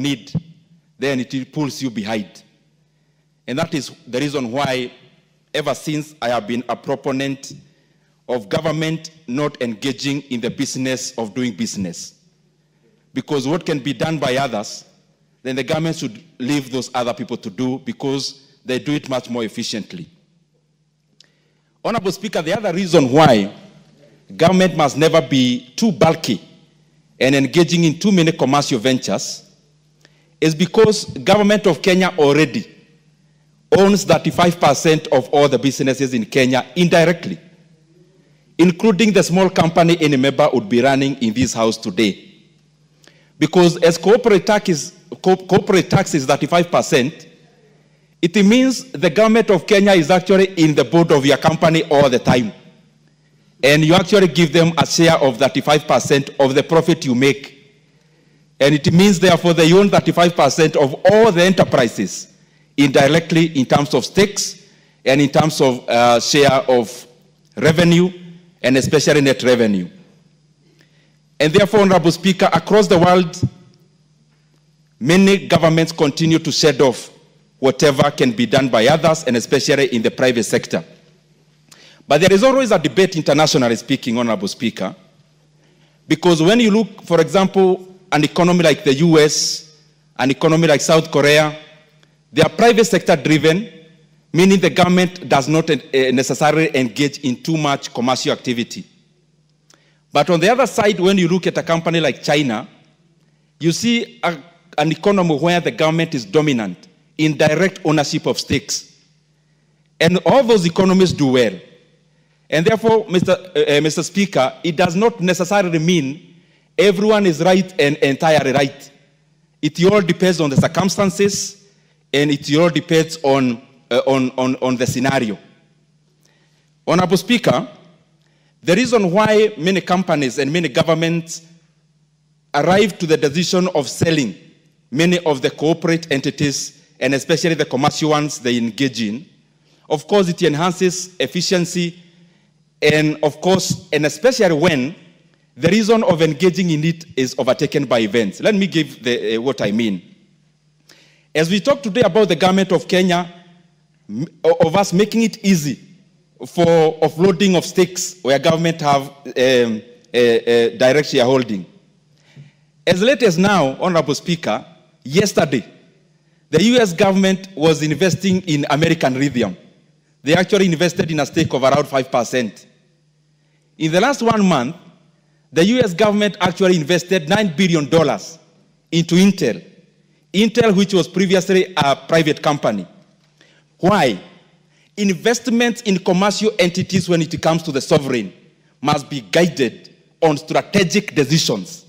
need, then it pulls you behind. And that is the reason why, ever since, I have been a proponent of government not engaging in the business of doing business. Because what can be done by others, then the government should leave those other people to do, because they do it much more efficiently. Honorable Speaker, the other reason why government must never be too bulky and engaging in too many commercial ventures is because government of Kenya already owns 35% of all the businesses in Kenya indirectly, including the small company any member would be running in this house today. Because as corporate tax is 35%, it means the government of Kenya is actually in the board of your company all the time. And you actually give them a share of 35% of the profit you make. And it means, therefore, they own 35% of all the enterprises indirectly in terms of stakes and in terms of share of revenue, and especially net revenue. And therefore, Honorable Speaker, across the world, many governments continue to shed off whatever can be done by others, and especially in the private sector. But there is always a debate, internationally speaking, Honorable Speaker, because when you look, for example, an economy like the US, an economy like South Korea, they are private sector driven, meaning the government does not necessarily engage in too much commercial activity. But on the other side, when you look at a company like China, you see an economy where the government is dominant in direct ownership of stakes. And all those economies do well. And therefore, Mr. Speaker, it does not necessarily mean everyone is right and entirely right. It all depends on the circumstances, and it all depends on the scenario. Honorable Speaker, the reason why many companies and many governments arrive to the decision of selling many of the corporate entities, and especially the commercial ones they engage in, of course, it enhances efficiency, and of course, and especially when the reason of engaging in it is overtaken by events. Let me give what I mean. As we talk today about the government of Kenya, of us making it easy for offloading of stakes where government have direct shareholding. As late as now, Honorable Speaker, yesterday, the US government was investing in American Lithium. They actually invested in a stake of around 5%. In the last 1 month, the US government actually invested $9 billion into Intel. Intel, which was previously a private company. Why? Investments in commercial entities when it comes to the sovereign must be guided on strategic decisions.